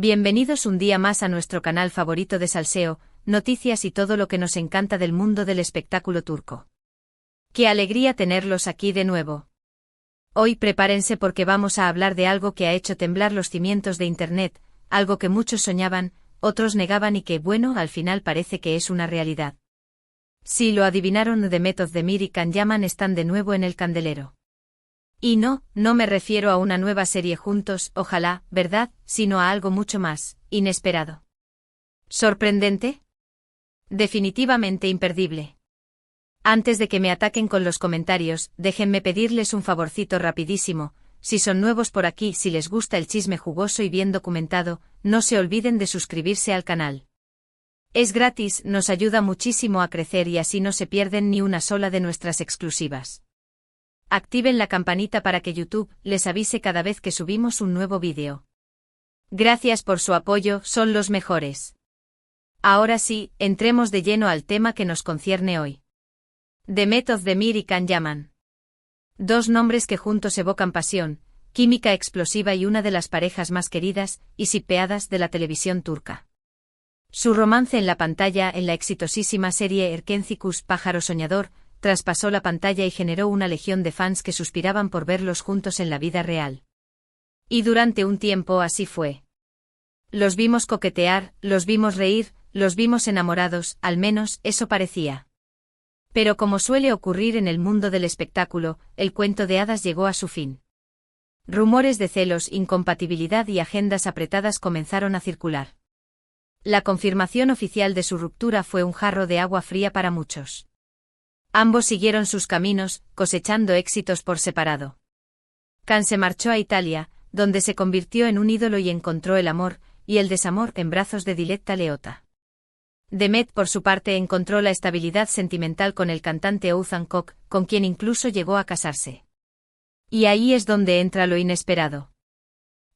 Bienvenidos un día más a nuestro canal favorito de salseo, noticias y todo lo que nos encanta del mundo del espectáculo turco. ¡Qué alegría tenerlos aquí de nuevo! Hoy prepárense porque vamos a hablar de algo que ha hecho temblar los cimientos de Internet, algo que muchos soñaban, otros negaban y que, bueno, al final parece que es una realidad. Sí, lo adivinaron, Demet Özdemir y Can Yaman están de nuevo en el candelero. Y no me refiero a una nueva serie juntos, ojalá, ¿verdad?, sino a algo mucho más inesperado. ¿Sorprendente? Definitivamente imperdible. Antes de que me ataquen con los comentarios, déjenme pedirles un favorcito rapidísimo. Si son nuevos por aquí, si les gusta el chisme jugoso y bien documentado, no se olviden de suscribirse al canal. Es gratis, nos ayuda muchísimo a crecer y así no se pierden ni una sola de nuestras exclusivas. Activen la campanita para que YouTube les avise cada vez que subimos un nuevo vídeo. Gracias por su apoyo, son los mejores. Ahora sí, entremos de lleno al tema que nos concierne hoy. Demet Özdemir y Can Yaman. Dos nombres que juntos evocan pasión, química explosiva y una de las parejas más queridas y shippeadas de la televisión turca. Su romance en la pantalla en la exitosísima serie Erkencikus, Pájaro Soñador, traspasó la pantalla y generó una legión de fans que suspiraban por verlos juntos en la vida real. Y durante un tiempo así fue. Los vimos coquetear, los vimos reír, los vimos enamorados, al menos eso parecía. Pero como suele ocurrir en el mundo del espectáculo, el cuento de hadas llegó a su fin. Rumores de celos, incompatibilidad y agendas apretadas comenzaron a circular. La confirmación oficial de su ruptura fue un jarro de agua fría para muchos. Ambos siguieron sus caminos, cosechando éxitos por separado. Can se marchó a Italia, donde se convirtió en un ídolo y encontró el amor y el desamor en brazos de Diletta Leotta. Demet, por su parte, encontró la estabilidad sentimental con el cantante Oğuzhan Koç, con quien incluso llegó a casarse. Y ahí es donde entra lo inesperado.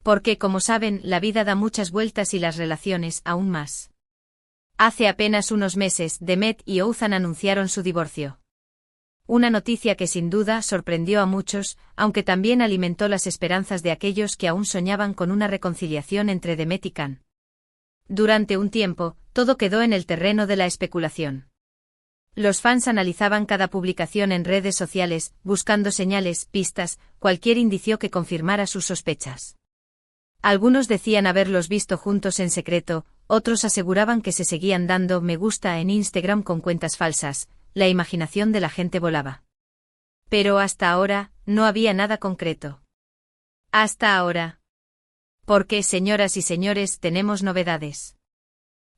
Porque, como saben, la vida da muchas vueltas y las relaciones aún más. Hace apenas unos meses, Demet y Oğuzhan anunciaron su divorcio. Una noticia que sin duda sorprendió a muchos, aunque también alimentó las esperanzas de aquellos que aún soñaban con una reconciliación entre Demet y Can. Durante un tiempo, todo quedó en el terreno de la especulación. Los fans analizaban cada publicación en redes sociales, buscando señales, pistas, cualquier indicio que confirmara sus sospechas. Algunos decían haberlos visto juntos en secreto, otros aseguraban que se seguían dando me gusta en Instagram con cuentas falsas. La imaginación de la gente volaba. Pero hasta ahora, no había nada concreto. Hasta ahora. Porque, señoras y señores, tenemos novedades.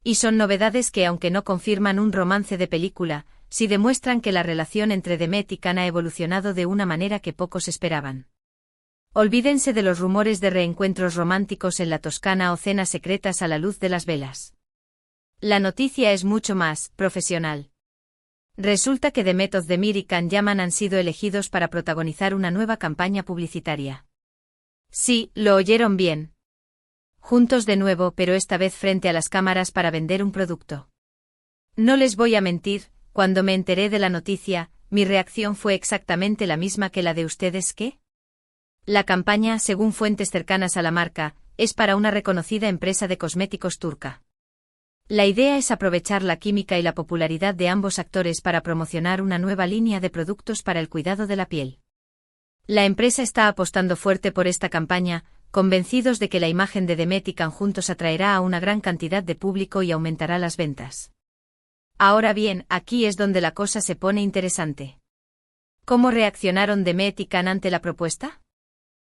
Y son novedades que, aunque no confirman un romance de película, sí demuestran que la relación entre Demet y Can ha evolucionado de una manera que pocos esperaban. Olvídense de los rumores de reencuentros románticos en la Toscana o cenas secretas a la luz de las velas. La noticia es mucho más profesional. Resulta que Demet Özdemir y Can Yaman han sido elegidos para protagonizar una nueva campaña publicitaria. Sí, lo oyeron bien. Juntos de nuevo, pero esta vez frente a las cámaras para vender un producto. No les voy a mentir, cuando me enteré de la noticia, mi reacción fue exactamente la misma que la de ustedes. ¿Qué? La campaña, según fuentes cercanas a la marca, es para una reconocida empresa de cosméticos turca. La idea es aprovechar la química y la popularidad de ambos actores para promocionar una nueva línea de productos para el cuidado de la piel. La empresa está apostando fuerte por esta campaña, convencidos de que la imagen de Demet y Can juntos atraerá a una gran cantidad de público y aumentará las ventas. Ahora bien, aquí es donde la cosa se pone interesante. ¿Cómo reaccionaron Demet y Can ante la propuesta?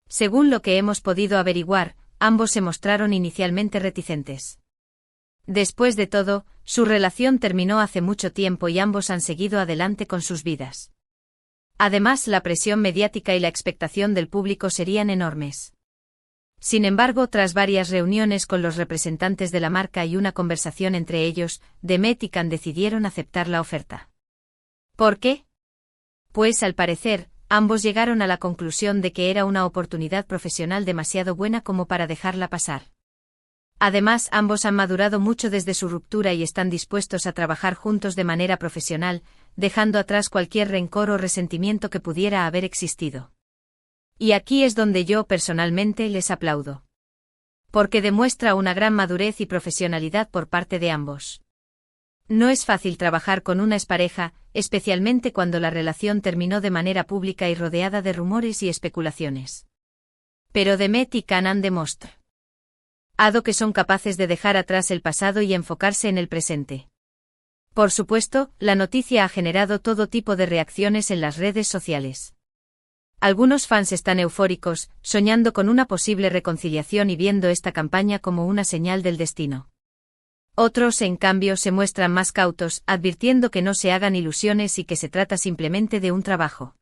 Según lo que hemos podido averiguar, ambos se mostraron inicialmente reticentes. Después de todo, su relación terminó hace mucho tiempo y ambos han seguido adelante con sus vidas. Además, la presión mediática y la expectación del público serían enormes. Sin embargo, tras varias reuniones con los representantes de la marca y una conversación entre ellos, Demet y Can decidieron aceptar la oferta. ¿Por qué? Pues al parecer, ambos llegaron a la conclusión de que era una oportunidad profesional demasiado buena como para dejarla pasar. Además, ambos han madurado mucho desde su ruptura y están dispuestos a trabajar juntos de manera profesional, dejando atrás cualquier rencor o resentimiento que pudiera haber existido. Y aquí es donde yo personalmente les aplaudo. Porque demuestra una gran madurez y profesionalidad por parte de ambos. No es fácil trabajar con una expareja, especialmente cuando la relación terminó de manera pública y rodeada de rumores y especulaciones. Pero Demet y Can han demostrado que son capaces de dejar atrás el pasado y enfocarse en el presente. Por supuesto, la noticia ha generado todo tipo de reacciones en las redes sociales. Algunos fans están eufóricos, soñando con una posible reconciliación y viendo esta campaña como una señal del destino. Otros, en cambio, se muestran más cautos, advirtiendo que no se hagan ilusiones y que se trata simplemente de un trabajo.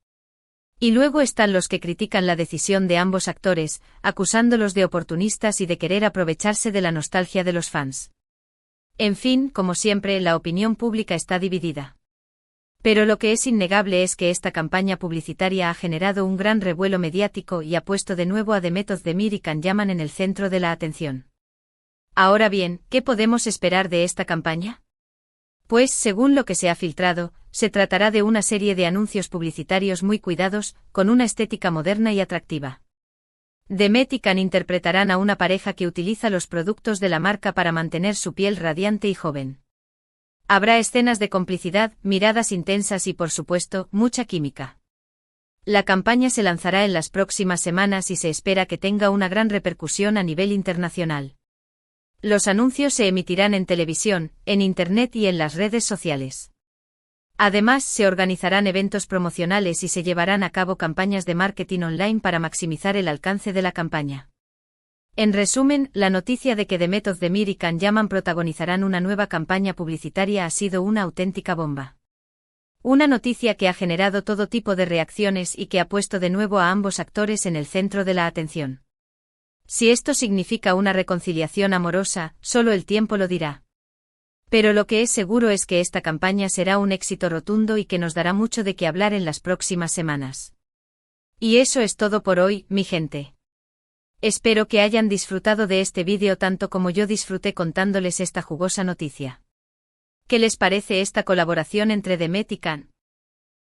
Y luego están los que critican la decisión de ambos actores, acusándolos de oportunistas y de querer aprovecharse de la nostalgia de los fans. En fin, como siempre, la opinión pública está dividida. Pero lo que es innegable es que esta campaña publicitaria ha generado un gran revuelo mediático y ha puesto de nuevo a Demet Özdemir y Can Yaman en el centro de la atención. Ahora bien, ¿qué podemos esperar de esta campaña? Pues, según lo que se ha filtrado, se tratará de una serie de anuncios publicitarios muy cuidados, con una estética moderna y atractiva. Demet y Can interpretarán a una pareja que utiliza los productos de la marca para mantener su piel radiante y joven. Habrá escenas de complicidad, miradas intensas y, por supuesto, mucha química. La campaña se lanzará en las próximas semanas y se espera que tenga una gran repercusión a nivel internacional. Los anuncios se emitirán en televisión, en Internet y en las redes sociales. Además, se organizarán eventos promocionales y se llevarán a cabo campañas de marketing online para maximizar el alcance de la campaña. En resumen, la noticia de que Demet Özdemir y Can Yaman protagonizarán una nueva campaña publicitaria ha sido una auténtica bomba. Una noticia que ha generado todo tipo de reacciones y que ha puesto de nuevo a ambos actores en el centro de la atención. Si esto significa una reconciliación amorosa, solo el tiempo lo dirá. Pero lo que es seguro es que esta campaña será un éxito rotundo y que nos dará mucho de qué hablar en las próximas semanas. Y eso es todo por hoy, mi gente. Espero que hayan disfrutado de este vídeo tanto como yo disfruté contándoles esta jugosa noticia. ¿Qué les parece esta colaboración entre Demet y Can?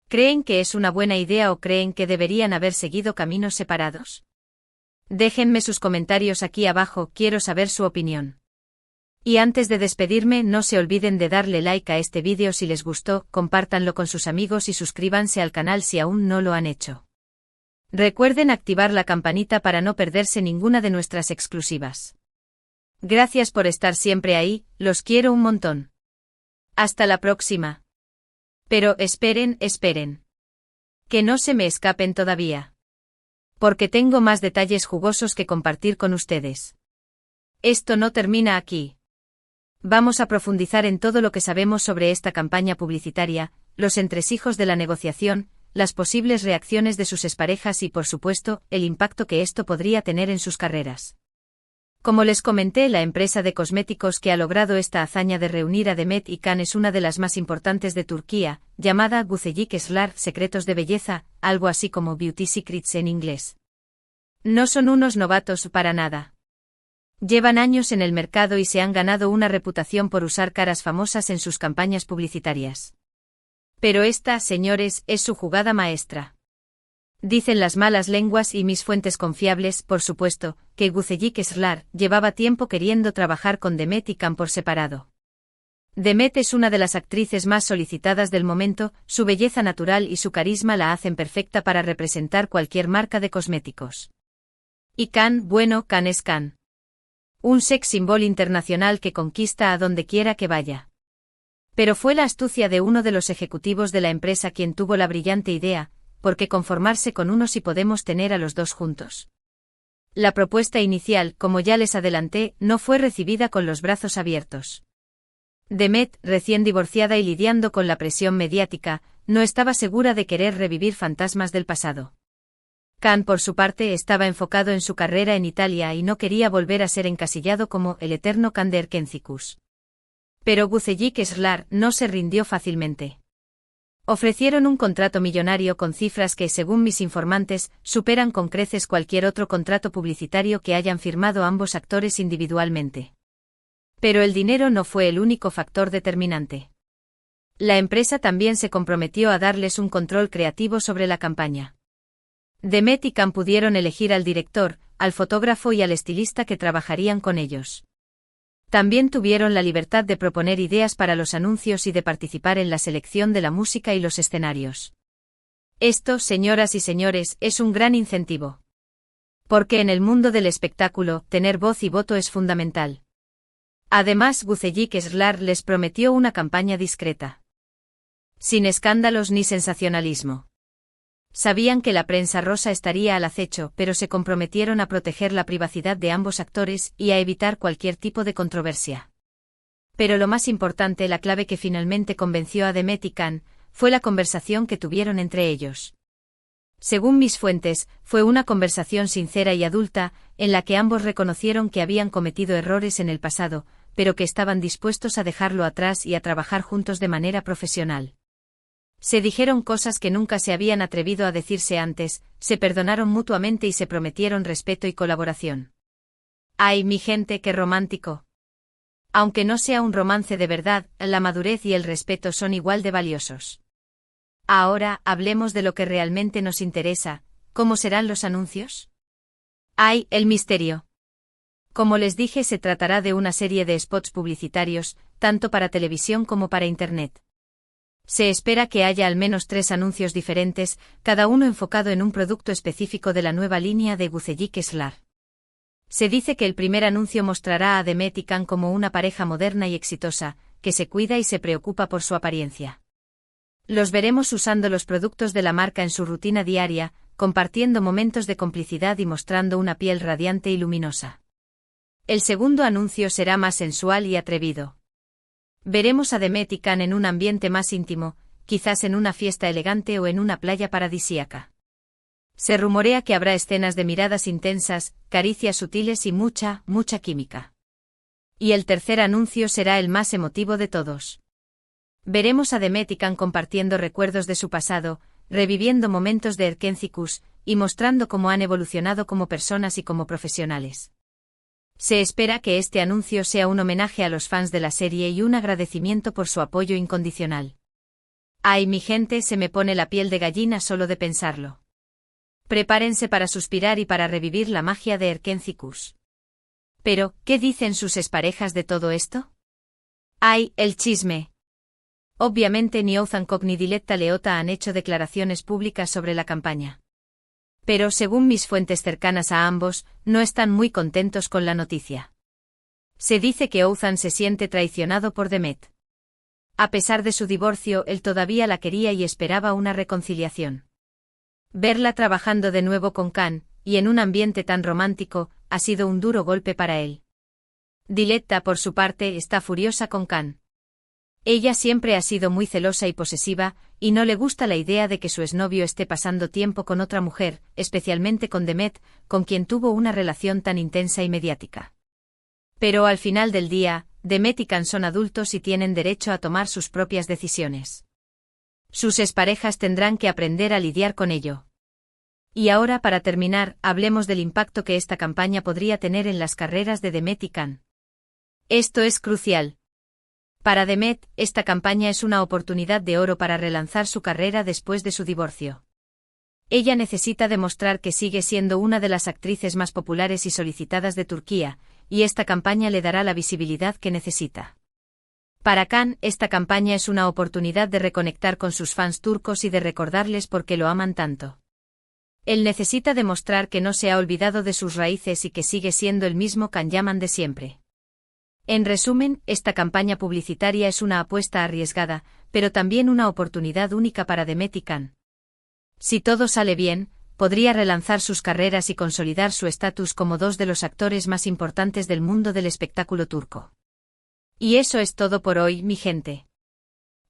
¿Creen que es una buena idea o creen que deberían haber seguido caminos separados? Déjenme sus comentarios aquí abajo, quiero saber su opinión. Y antes de despedirme, no se olviden de darle like a este vídeo si les gustó, compártanlo con sus amigos y suscríbanse al canal si aún no lo han hecho. Recuerden activar la campanita para no perderse ninguna de nuestras exclusivas. Gracias por estar siempre ahí, los quiero un montón. Hasta la próxima. Pero esperen. Que no se me escapen todavía. Porque tengo más detalles jugosos que compartir con ustedes. Esto no termina aquí. Vamos a profundizar en todo lo que sabemos sobre esta campaña publicitaria, los entresijos de la negociación, las posibles reacciones de sus exparejas y, por supuesto, el impacto que esto podría tener en sus carreras. Como les comenté, la empresa de cosméticos que ha logrado esta hazaña de reunir a Demet y Can es una de las más importantes de Turquía, llamada Güzellik Esrar, secretos de belleza, algo así como Beauty Secrets en inglés. No son unos novatos para nada. Llevan años en el mercado y se han ganado una reputación por usar caras famosas en sus campañas publicitarias. Pero esta, señores, es su jugada maestra. Dicen las malas lenguas y mis fuentes confiables, por supuesto, que Güzellik Esrar llevaba tiempo queriendo trabajar con Demet y Can por separado. Demet es una de las actrices más solicitadas del momento, su belleza natural y su carisma la hacen perfecta para representar cualquier marca de cosméticos. Y Can, bueno, Can es Can. Un sex symbol internacional que conquista a donde quiera que vaya. Pero fue la astucia de uno de los ejecutivos de la empresa quien tuvo la brillante idea, ¿por qué conformarse con uno si podemos tener a los dos juntos? La propuesta inicial, como ya les adelanté, no fue recibida con los brazos abiertos. Demet, recién divorciada y lidiando con la presión mediática, no estaba segura de querer revivir fantasmas del pasado. Can, por su parte, estaba enfocado en su carrera en Italia y no quería volver a ser encasillado como el eterno Kander Kencicus. Pero Güzellik Esrar no se rindió fácilmente. Ofrecieron un contrato millonario con cifras que, según mis informantes, superan con creces cualquier otro contrato publicitario que hayan firmado ambos actores individualmente. Pero el dinero no fue el único factor determinante. La empresa también se comprometió a darles un control creativo sobre la campaña. Demet y Can pudieron elegir al director, al fotógrafo y al estilista que trabajarían con ellos. También tuvieron la libertad de proponer ideas para los anuncios y de participar en la selección de la música y los escenarios. Esto, señoras y señores, es un gran incentivo. Porque en el mundo del espectáculo, tener voz y voto es fundamental. Además, Guzellik Slar les prometió una campaña discreta. Sin escándalos ni sensacionalismo. Sabían que la prensa rosa estaría al acecho, pero se comprometieron a proteger la privacidad de ambos actores y a evitar cualquier tipo de controversia. Pero lo más importante, la clave que finalmente convenció a Demet y Can, fue la conversación que tuvieron entre ellos. Según mis fuentes, fue una conversación sincera y adulta, en la que ambos reconocieron que habían cometido errores en el pasado, pero que estaban dispuestos a dejarlo atrás y a trabajar juntos de manera profesional. Se dijeron cosas que nunca se habían atrevido a decirse antes, se perdonaron mutuamente y se prometieron respeto y colaboración. ¡Ay, mi gente, qué romántico! Aunque no sea un romance de verdad, la madurez y el respeto son igual de valiosos. Ahora, hablemos de lo que realmente nos interesa, ¿cómo serán los anuncios? ¡Ay, el misterio! Como les dije, se tratará de una serie de spots publicitarios, tanto para televisión como para Internet. Se espera que haya al menos 3 anuncios diferentes, cada uno enfocado en un producto específico de la nueva línea de Guzellik Slar. Se dice que el primer anuncio mostrará a Demet y Can como una pareja moderna y exitosa, que se cuida y se preocupa por su apariencia. Los veremos usando los productos de la marca en su rutina diaria, compartiendo momentos de complicidad y mostrando una piel radiante y luminosa. El segundo anuncio será más sensual y atrevido. Veremos a Demet y Can en un ambiente más íntimo, quizás en una fiesta elegante o en una playa paradisíaca. Se rumorea que habrá escenas de miradas intensas, caricias sutiles y mucha química. Y el tercer anuncio será el más emotivo de todos. Veremos a Demet y Can compartiendo recuerdos de su pasado, reviviendo momentos de Erkencikus, y mostrando cómo han evolucionado como personas y como profesionales. Se espera que este anuncio sea un homenaje a los fans de la serie y un agradecimiento por su apoyo incondicional. Ay, mi gente, se me pone la piel de gallina solo de pensarlo. Prepárense para suspirar y para revivir la magia de Erkencikus. Pero, ¿qué dicen sus exparejas de todo esto? ¡Ay, el chisme! Obviamente ni Oğuzhan Koç ni Diletta Leotta han hecho declaraciones públicas sobre la campaña. Pero según mis fuentes cercanas a ambos, no están muy contentos con la noticia. Se dice que Oğuzhan se siente traicionado por Demet. A pesar de su divorcio, él todavía la quería y esperaba una reconciliación. Verla trabajando de nuevo con Can, y en un ambiente tan romántico, ha sido un duro golpe para él. Diletta, por su parte, está furiosa con Can. Ella siempre ha sido muy celosa y posesiva, y no le gusta la idea de que su exnovio esté pasando tiempo con otra mujer, especialmente con Demet, con quien tuvo una relación tan intensa y mediática. Pero al final del día, Demet y Can son adultos y tienen derecho a tomar sus propias decisiones. Sus exparejas tendrán que aprender a lidiar con ello. Y ahora, para terminar, hablemos del impacto que esta campaña podría tener en las carreras de Demet y Can. Esto es crucial. Para Demet, esta campaña es una oportunidad de oro para relanzar su carrera después de su divorcio. Ella necesita demostrar que sigue siendo una de las actrices más populares y solicitadas de Turquía, y esta campaña le dará la visibilidad que necesita. Para Can, esta campaña es una oportunidad de reconectar con sus fans turcos y de recordarles por qué lo aman tanto. Él necesita demostrar que no se ha olvidado de sus raíces y que sigue siendo el mismo Can Yaman de siempre. En resumen, esta campaña publicitaria es una apuesta arriesgada, pero también una oportunidad única para Demet y Can. Si todo sale bien, podría relanzar sus carreras y consolidar su estatus como dos de los actores más importantes del mundo del espectáculo turco. Y eso es todo por hoy, mi gente.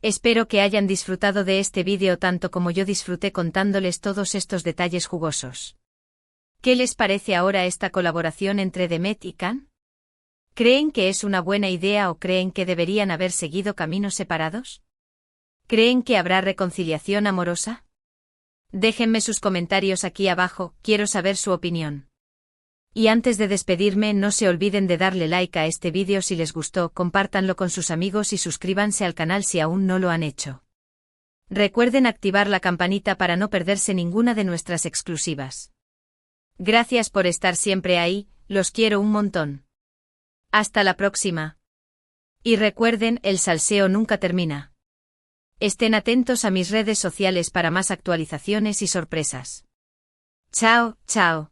Espero que hayan disfrutado de este vídeo tanto como yo disfruté contándoles todos estos detalles jugosos. ¿Qué les parece ahora esta colaboración entre Demet y Can? ¿Creen que es una buena idea o creen que deberían haber seguido caminos separados? ¿Creen que habrá reconciliación amorosa? Déjenme sus comentarios aquí abajo, quiero saber su opinión. Y antes de despedirme, no se olviden de darle like a este vídeo si les gustó, compártanlo con sus amigos y suscríbanse al canal si aún no lo han hecho. Recuerden activar la campanita para no perderse ninguna de nuestras exclusivas. Gracias por estar siempre ahí, los quiero un montón. Hasta la próxima. Y recuerden, el salseo nunca termina. Estén atentos a mis redes sociales para más actualizaciones y sorpresas. Chao, chao.